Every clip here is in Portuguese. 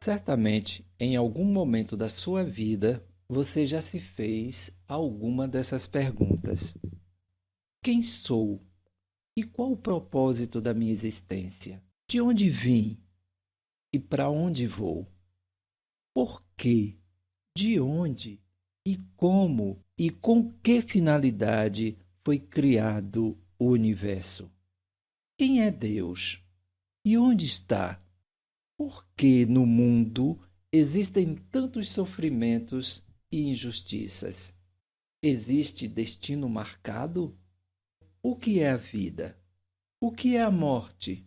Certamente, em algum momento da sua vida, você já se fez alguma dessas perguntas: quem sou e qual o propósito da minha existência? De onde vim e para onde vou? Por quê? De onde e como e com que finalidade foi criado o universo? Quem é Deus? E onde está? Por que no mundo existem tantos sofrimentos e injustiças? Existe destino marcado? O que é a vida? O que é a morte?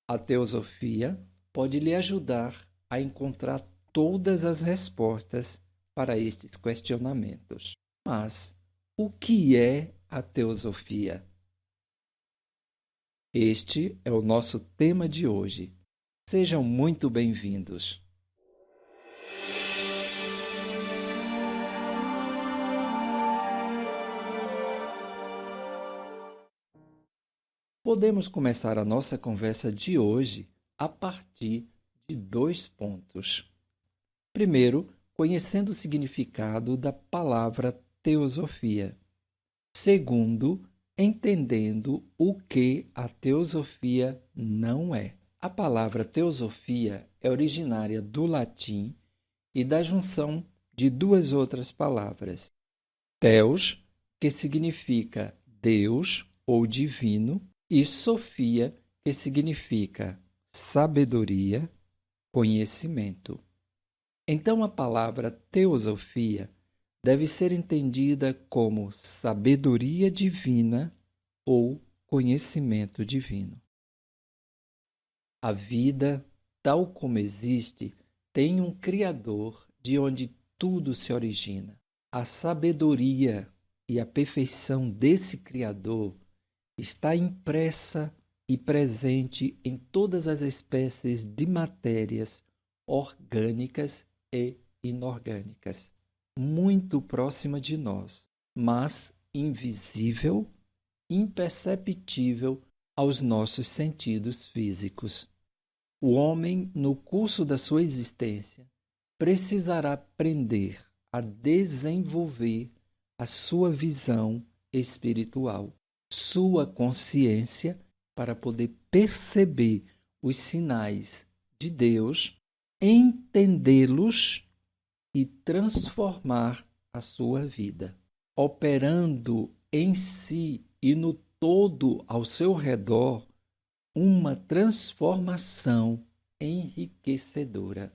A teosofia pode lhe ajudar a encontrar todas as respostas para estes questionamentos. Mas o que é a teosofia? Este é o nosso tema de hoje. Sejam muito bem-vindos. Podemos começar a nossa conversa de hoje a partir de 2 pontos. Primeiro, conhecendo o significado da palavra teosofia. Segundo, entendendo o que a teosofia não é. A palavra teosofia é originária do latim e da junção de duas outras palavras. Theos, que significa Deus ou divino, e Sofia, que significa sabedoria, conhecimento. Então, a palavra teosofia deve ser entendida como sabedoria divina ou conhecimento divino. A vida, tal como existe, tem um Criador de onde tudo se origina. A sabedoria e a perfeição desse Criador está impressa e presente em todas as espécies de matérias orgânicas e inorgânicas, muito próxima de nós, mas invisível, imperceptível aos nossos sentidos físicos. O homem, no curso da sua existência, precisará aprender a desenvolver a sua visão espiritual, sua consciência, para poder perceber os sinais de Deus, entendê-los e transformar a sua vida, operando em si e no todo ao seu redor uma transformação enriquecedora.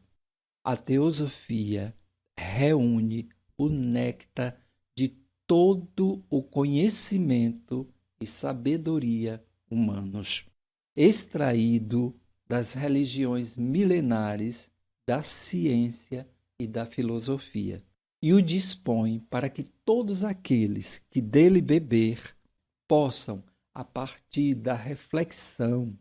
A teosofia reúne o néctar de todo o conhecimento e sabedoria humanos, extraído das religiões milenares, da ciência e da filosofia, e o dispõe para que todos aqueles que dele beber possam, a partir da reflexão,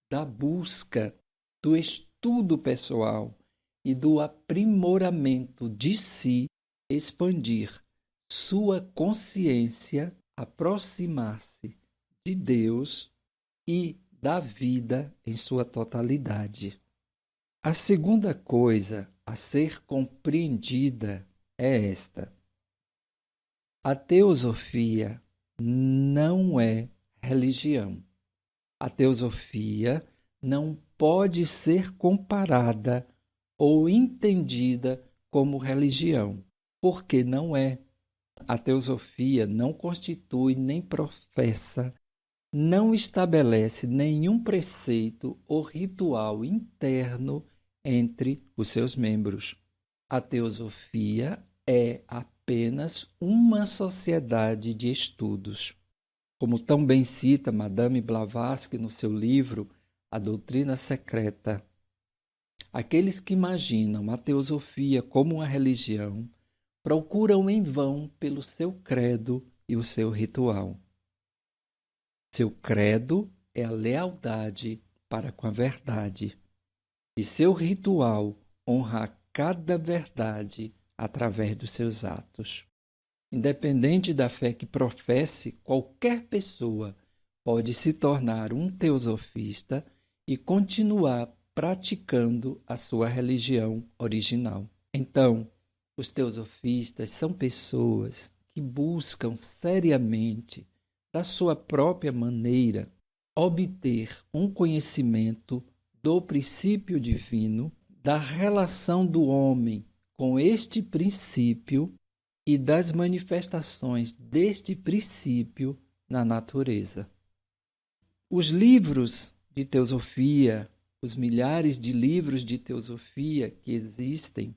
da busca, do estudo pessoal e do aprimoramento de si, expandir sua consciência, aproximar-se de Deus e da vida em sua totalidade. A segunda coisa a ser compreendida é esta: a teosofia não é religião. A teosofia não pode ser comparada ou entendida como religião, porque não é. A teosofia não constitui nem professa, não estabelece nenhum preceito ou ritual interno entre os seus membros. A teosofia é apenas uma sociedade de estudos. Como tão bem cita Madame Blavatsky no seu livro A Doutrina Secreta, aqueles que imaginam a teosofia como uma religião procuram em vão pelo seu credo e o seu ritual. Seu credo é a lealdade para com a verdade, e seu ritual honra cada verdade através dos seus atos. Independente da fé que professe, qualquer pessoa pode se tornar um teosofista e continuar praticando a sua religião original. Então, os teosofistas são pessoas que buscam seriamente, da sua própria maneira, obter um conhecimento do princípio divino, da relação do homem com este princípio e das manifestações deste princípio na natureza. Os livros de teosofia, os milhares de livros de teosofia que existem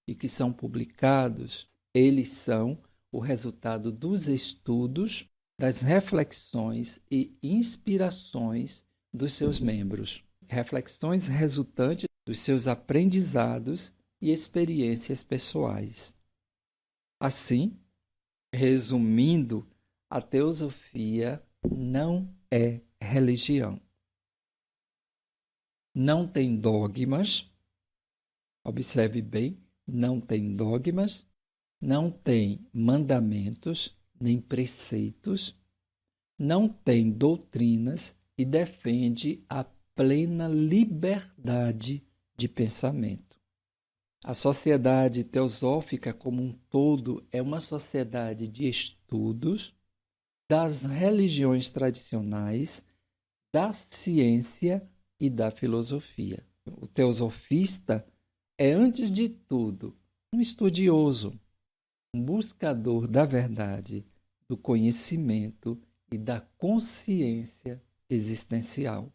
e que são publicados, eles são o resultado dos estudos, das reflexões e inspirações dos seus membros. Reflexões resultantes dos seus aprendizados e experiências pessoais. Assim, resumindo, a teosofia não é religião. Não tem dogmas, observe bem, não tem dogmas, não tem mandamentos, nem preceitos, não tem doutrinas e defende a plena liberdade de pensamento. A sociedade teosófica como um todo é uma sociedade de estudos das religiões tradicionais, da ciência e da filosofia. O teosofista é, antes de tudo, um estudioso, um buscador da verdade, do conhecimento e da consciência existencial.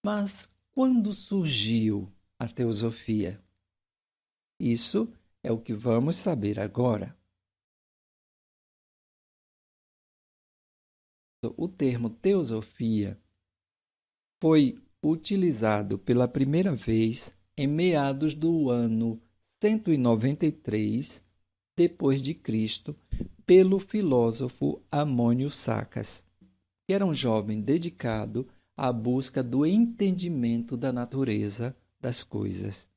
Mas quando surgiu a teosofia? Isso é o que vamos saber agora. O termo teosofia foi utilizado pela primeira vez em meados do ano 193 depois de Cristo pelo filósofo Amônio Sacas, que era um jovem dedicado à busca do entendimento da natureza das coisas.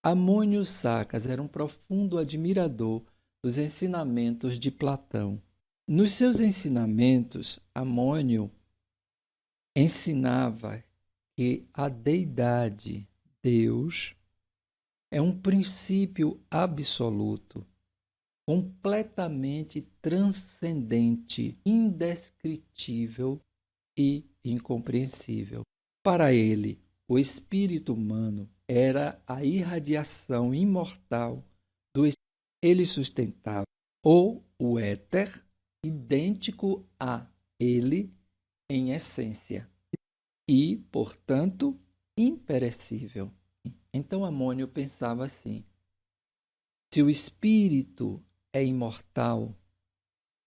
Amônio Sacas era um profundo admirador dos ensinamentos de Platão. Nos seus ensinamentos, Amônio ensinava que a deidade, Deus, é um princípio absoluto, completamente transcendente, indescritível e incompreensível. Para ele, o espírito humano era a irradiação imortal do espírito. Ele sustentava o éter, idêntico a ele em essência e, portanto, imperecível. Então Amônio pensava assim: se o espírito é imortal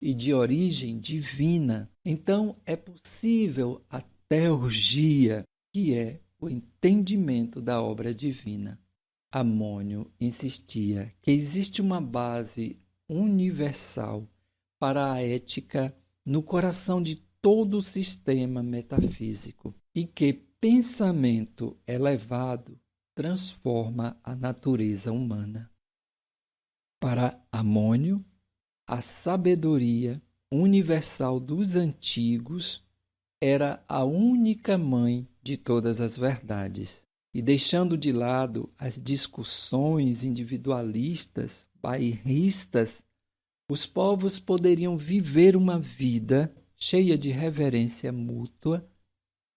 e de origem divina, então é possível a teurgia, que é o entendimento da obra divina. Amônio insistia que existe uma base universal para a ética no coração de todo o sistema metafísico e que pensamento elevado transforma a natureza humana. Para Amônio, a sabedoria universal dos antigos era a única mãe de todas as verdades. E deixando de lado as discussões individualistas, bairristas, os povos poderiam viver uma vida cheia de reverência mútua,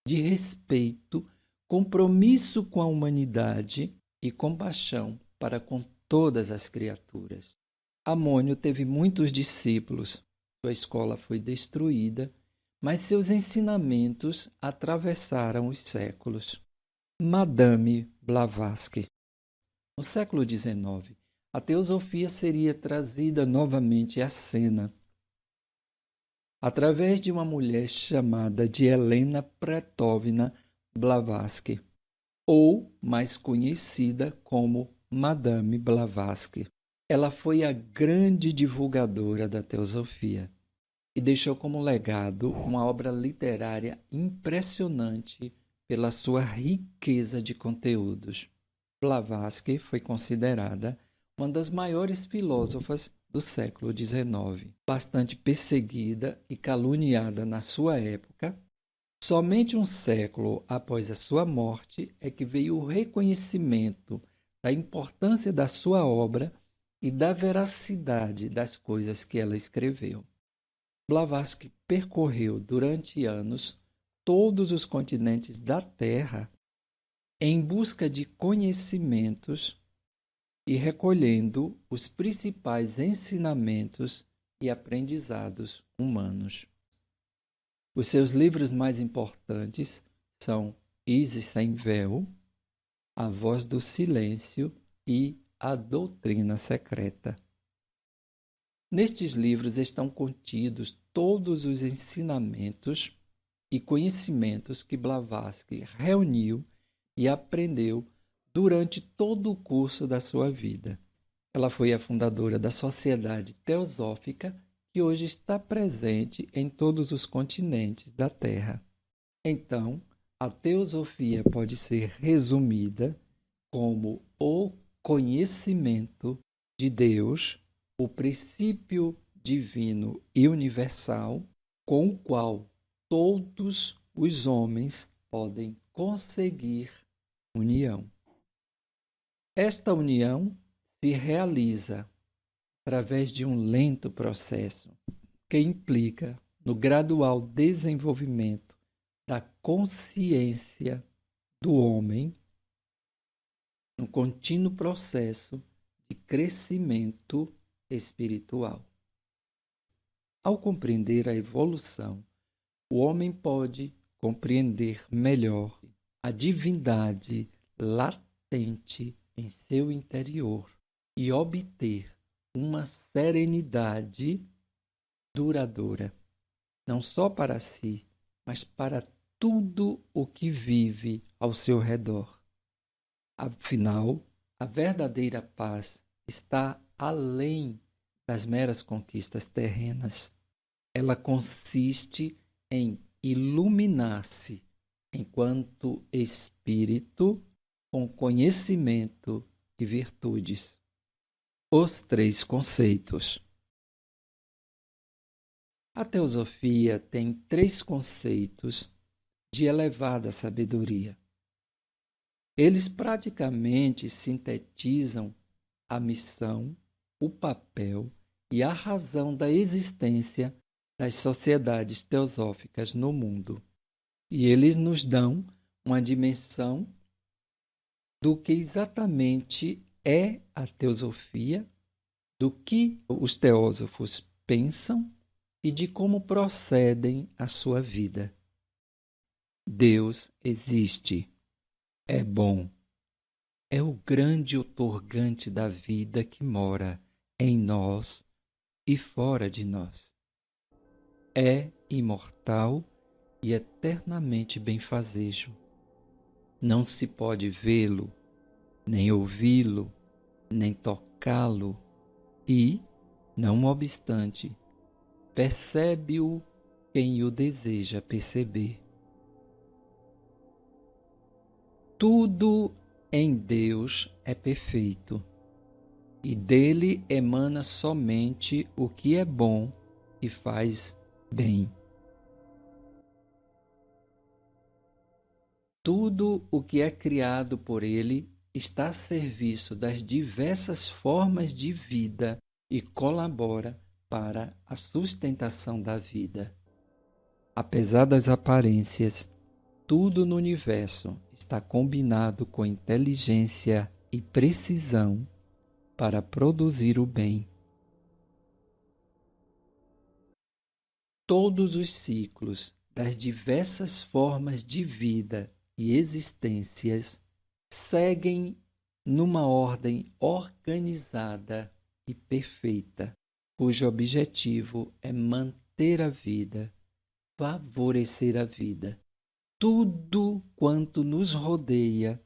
de respeito, compromisso com a humanidade e compaixão para com todas as criaturas. Amônio teve muitos discípulos, sua escola foi destruída, mas seus ensinamentos atravessaram os séculos. Madame Blavatsky. No século XIX, a teosofia seria trazida novamente à cena através de uma mulher chamada de Helena Petrovna Blavatsky, ou mais conhecida como Madame Blavatsky. Ela foi a grande divulgadora da teosofia e deixou como legado uma obra literária impressionante pela sua riqueza de conteúdos. Blavatsky foi considerada uma das maiores filósofas do século XIX. Bastante perseguida e caluniada na sua época, Somente um século após a sua morte é que veio o reconhecimento da importância da sua obra e da veracidade das coisas que ela escreveu. Blavatsky percorreu durante anos todos os continentes da Terra em busca de conhecimentos e recolhendo os principais ensinamentos e aprendizados humanos. Os seus livros mais importantes são Isis Sem Véu, A Voz do Silêncio e A Doutrina Secreta. Nestes livros estão contidos todos os ensinamentos e conhecimentos que Blavatsky reuniu e aprendeu durante todo o curso da sua vida. Ela foi a fundadora da Sociedade Teosófica, que hoje está presente em todos os continentes da Terra. Então, a teosofia pode ser resumida como o conhecimento de Deus, o princípio divino e universal, com o qual todos os homens podem conseguir união. Esta união se realiza através de um lento processo que implica no gradual desenvolvimento da consciência do homem, no contínuo processo de crescimento espiritual. Ao compreender a evolução, o homem pode compreender melhor a divindade latente em seu interior e obter uma serenidade duradoura, não só para si, mas para tudo o que vive ao seu redor. Afinal, a verdadeira paz está além das meras conquistas terrenas. Ela consiste em iluminar-se enquanto espírito com conhecimento e virtudes. Os 3 conceitos. A teosofia tem 3 conceitos de elevada sabedoria. Eles praticamente sintetizam a missão, o papel e a razão da existência das sociedades teosóficas no mundo. E eles nos dão uma dimensão do que exatamente é a teosofia, do que os teósofos pensam e de como procedem a sua vida. Deus existe, é bom, é o grande outorgante da vida que mora em nós e fora de nós. É imortal e eternamente benfazejo. Não se pode vê-lo, nem ouvi-lo, nem tocá-lo e, não obstante, percebe-o quem o deseja perceber. Tudo em Deus é perfeito e dele emana somente o que é bom e faz bem. Tudo o que é criado por ele está a serviço das diversas formas de vida e colabora para a sustentação da vida. Apesar das aparências, tudo no universo está combinado com inteligência e precisão para produzir o bem. Todos os ciclos das diversas formas de vida e existências seguem numa ordem organizada e perfeita, cujo objetivo é manter a vida, favorecer a vida. Tudo quanto nos rodeia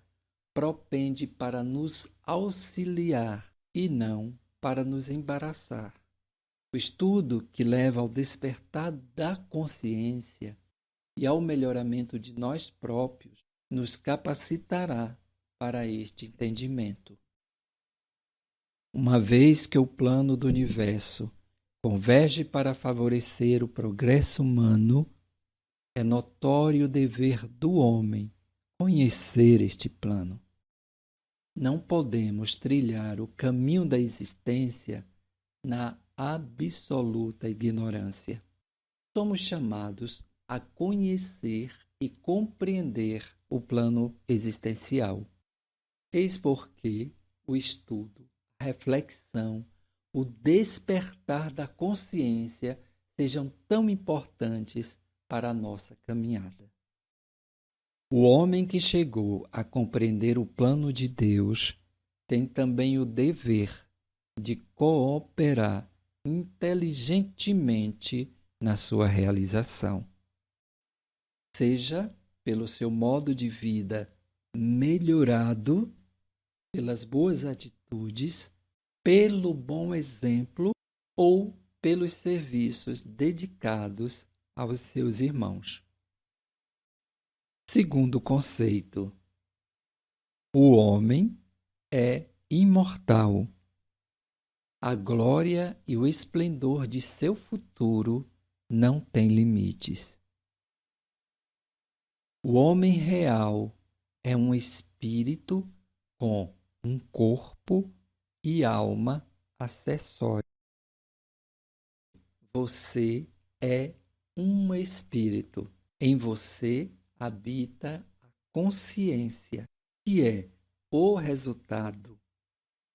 propende para nos auxiliar e não para nos embaraçar. O estudo que leva ao despertar da consciência e ao melhoramento de nós próprios nos capacitará para este entendimento. Uma vez que o plano do universo converge para favorecer o progresso humano, É notório dever do homem conhecer este plano. Não podemos trilhar o caminho da existência na absoluta ignorância. Somos chamados a conhecer e compreender o plano existencial. Eis porque o estudo, a reflexão, o despertar da consciência sejam tão importantes para a nossa caminhada. O homem que chegou a compreender o plano de Deus tem também o dever de cooperar inteligentemente na sua realização, seja pelo seu modo de vida melhorado, pelas boas atitudes, pelo bom exemplo ou pelos serviços dedicados aos seus irmãos. Segundo conceito, o homem é imortal. A glória e o esplendor de seu futuro não têm limites. O homem real é um espírito com um corpo e alma acessória. Você é um espírito. Em você habita a consciência, que é o resultado,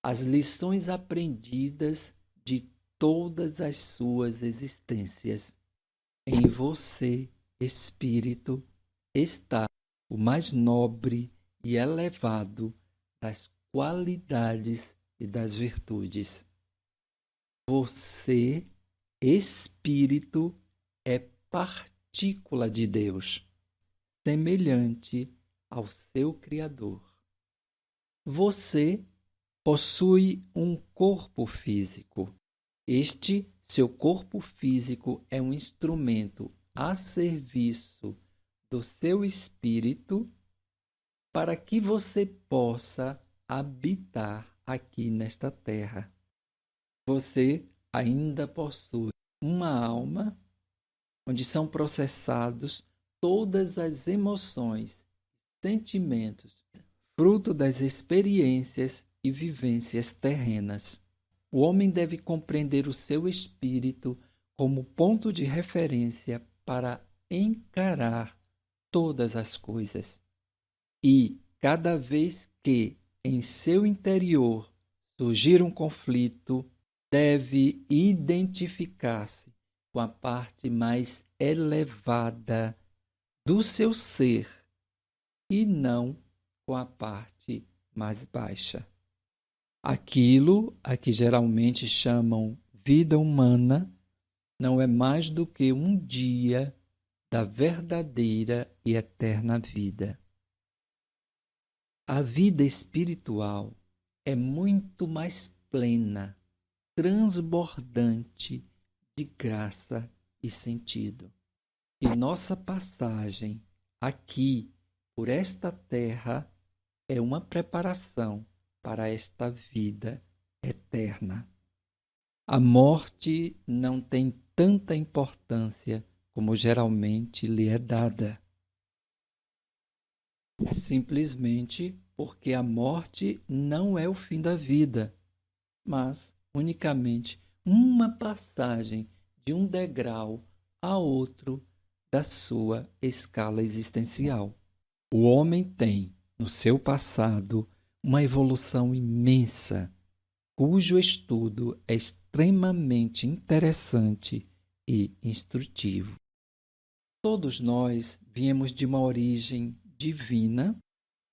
as lições aprendidas de todas as suas existências. Em você, espírito, está o mais nobre e elevado das qualidades e das virtudes. Você, espírito, é partícula de Deus, semelhante ao seu Criador. Você possui um corpo físico. Este seu corpo físico é um instrumento a serviço do seu espírito para que você possa habitar aqui nesta terra. Você ainda possui uma alma onde são processados todas as emoções, sentimentos, fruto das experiências e vivências terrenas. O homem deve compreender o seu espírito como ponto de referência para encarar todas as coisas. E, cada vez que em seu interior surgir um conflito, deve identificar-se com a parte mais elevada do seu ser e não com a parte mais baixa. Aquilo a que geralmente chamam vida humana não é mais do que um dia da verdadeira e eterna vida. A vida espiritual é muito mais plena, transbordante de graça e sentido. E nossa passagem aqui por esta terra é uma preparação para esta vida eterna. A morte não tem tanta importância como geralmente lhe é dada. Simplesmente porque a morte não é o fim da vida, mas unicamente uma passagem de um degrau a outro da sua escala existencial. O homem tem, no seu passado, uma evolução imensa, cujo estudo é extremamente interessante e instrutivo. Todos nós viemos de uma origem divina,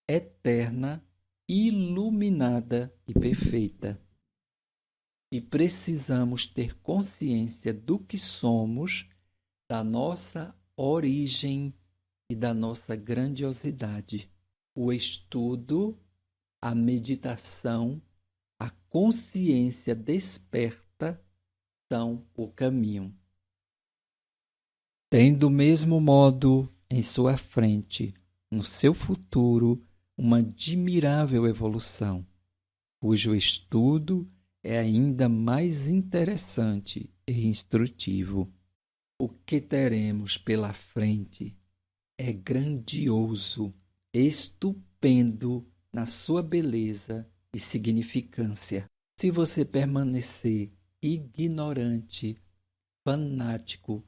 eterna, iluminada e perfeita. E precisamos ter consciência do que somos, da nossa origem e da nossa grandiosidade. O estudo, a meditação, a consciência desperta são o caminho. Tem do mesmo modo em sua frente, no seu futuro, uma admirável evolução, cujo estudo é ainda mais interessante e instrutivo. O que teremos pela frente é grandioso, estupendo na sua beleza e significância. Se você permanecer ignorante, fanático,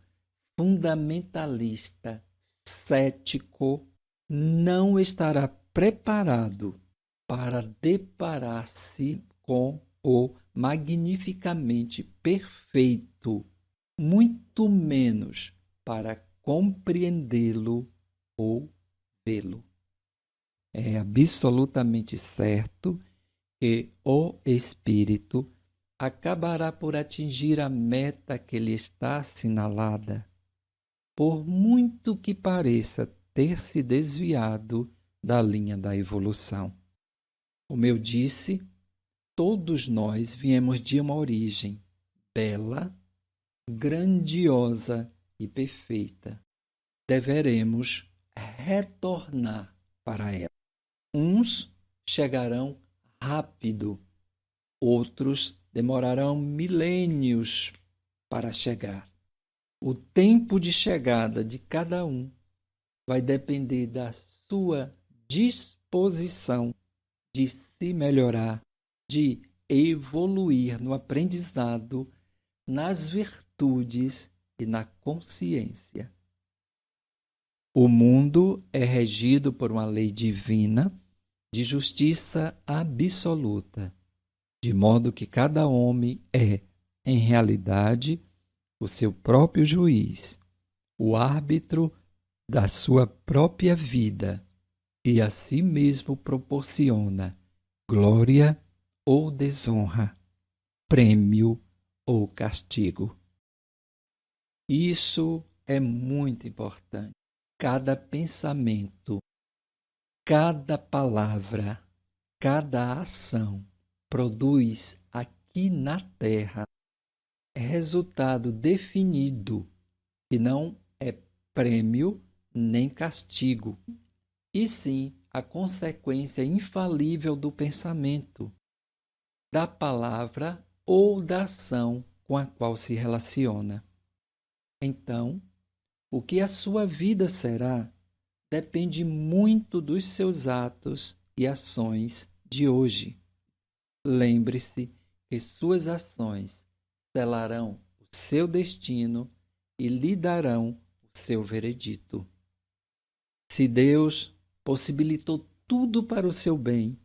fundamentalista, cético, não estará preparado para deparar-se com o magnificamente perfeito, muito menos para compreendê-lo ou vê-lo. É absolutamente certo que o espírito acabará por atingir a meta que lhe está assinalada, por muito que pareça ter se desviado da linha da evolução. Como eu disse, todos nós viemos de uma origem bela, grandiosa e perfeita. Deveremos retornar para ela. Uns chegarão rápido, outros demorarão milênios para chegar. O tempo de chegada de cada um vai depender da sua disposição de se melhorar, de evoluir no aprendizado, nas virtudes e na consciência. O mundo é regido por uma lei divina de justiça absoluta, de modo que cada homem é, em realidade, o seu próprio juiz, o árbitro da sua própria vida e a si mesmo proporciona glória ou desonra, prêmio ou castigo. Isso é muito importante. Cada pensamento, cada palavra, cada ação produz aqui na Terra resultado definido, que não é prêmio nem castigo, e sim a consequência infalível do pensamento, da palavra ou da ação com a qual se relaciona. Então, o que a sua vida será depende muito dos seus atos e ações de hoje. Lembre-se que suas ações selarão o seu destino e lhe darão o seu veredito. Se Deus possibilitou tudo para o seu bem,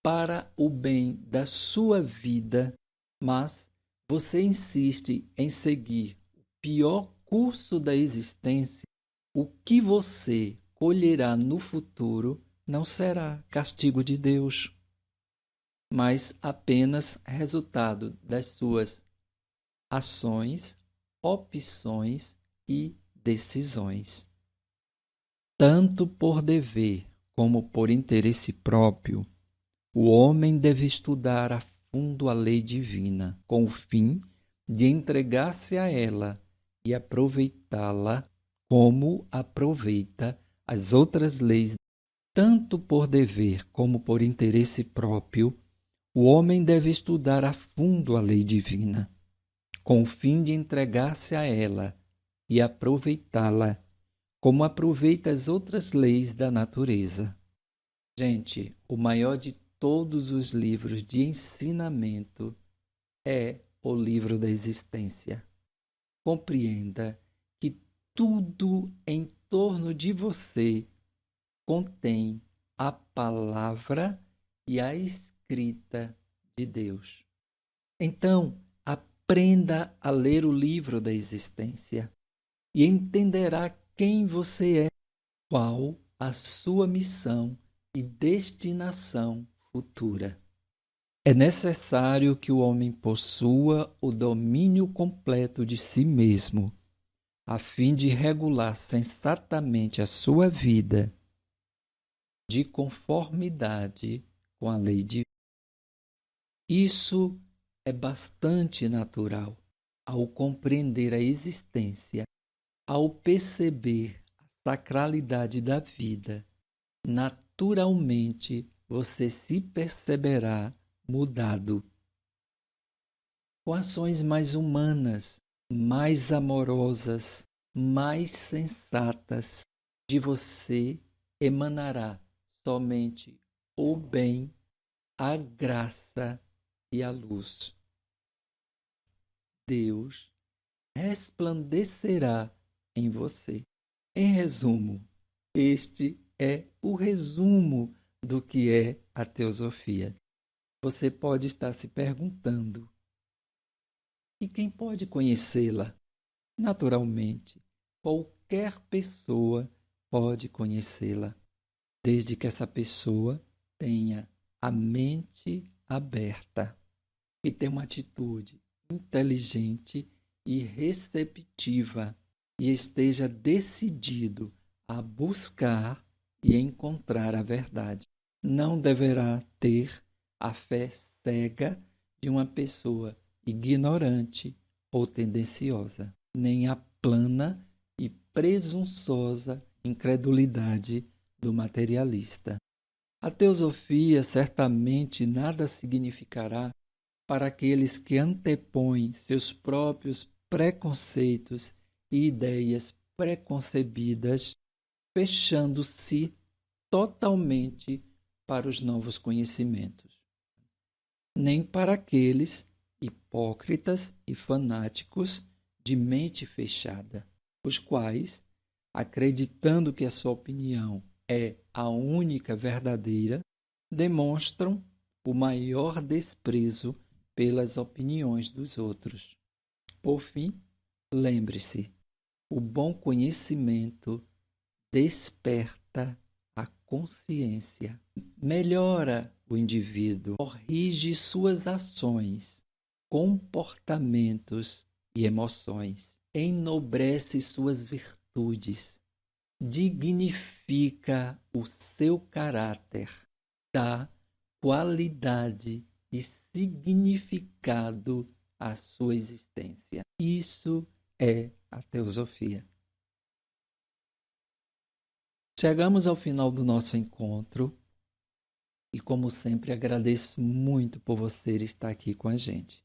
para o bem da sua vida, mas você insiste em seguir o pior curso da existência, o que você colherá no futuro não será castigo de Deus, mas apenas resultado das suas ações, opções e decisões. Tanto por dever como por interesse próprio, o homem deve estudar a fundo a lei divina, com o fim de entregar-se a ela e aproveitá-la como aproveita as outras leis. Tanto por dever como por interesse próprio, o homem deve estudar a fundo a lei divina, com o fim de entregar-se a ela e aproveitá-la como aproveita as outras leis da natureza. Gente, o maior de todos os livros de ensinamento é o livro da existência. Compreenda que tudo em torno de você contém a palavra e a escrita de Deus. Então, aprenda a ler o livro da existência e entenderá quem você é, qual a sua missão e destinação futura. É necessário que o homem possua o domínio completo de si mesmo, a fim de regular sensatamente a sua vida de conformidade com a lei divina. Isso é bastante natural ao compreender a existência, ao perceber a sacralidade da vida. Naturalmente, você se perceberá mudado. Com ações mais humanas, mais amorosas, mais sensatas, De você emanará somente o bem, a graça e a luz. Deus resplandecerá em você. Em resumo, este é o resumo do que é a teosofia. Você pode estar se perguntando: e quem pode conhecê-la? Naturalmente, qualquer pessoa pode conhecê-la, desde que essa pessoa tenha a mente aberta e tenha uma atitude inteligente e receptiva e esteja decidido a buscar e encontrar a verdade. Não deverá ter a fé cega de uma pessoa ignorante ou tendenciosa, nem a plana e presunçosa incredulidade do materialista. A teosofia certamente nada significará para aqueles que antepõem seus próprios preconceitos e ideias preconcebidas, fechando-se totalmente para os novos conhecimentos, nem para aqueles hipócritas e fanáticos de mente fechada, os quais, acreditando que a sua opinião é a única verdadeira, demonstram o maior desprezo pelas opiniões dos outros. Por fim, lembre-se, o bom conhecimento desperta a consciência, melhora o indivíduo, corrige suas ações, comportamentos e emoções, enobrece suas virtudes, dignifica o seu caráter, dá qualidade e significado à sua existência. Isso é a teosofia. Chegamos ao final do nosso encontro e, como sempre, agradeço muito por você estar aqui com a gente.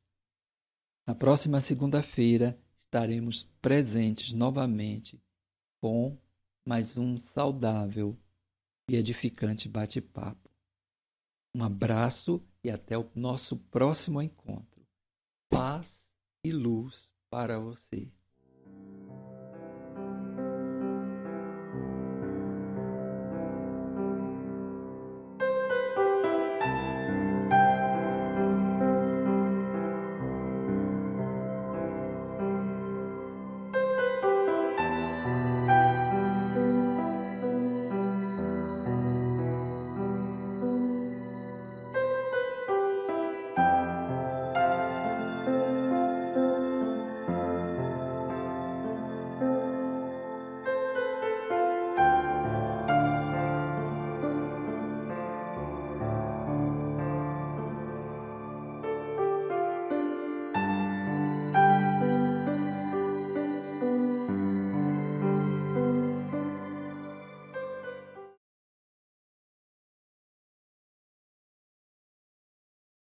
Na próxima segunda-feira estaremos presentes novamente com mais um saudável e edificante bate-papo. Um abraço e até o nosso próximo encontro. Paz e luz para você.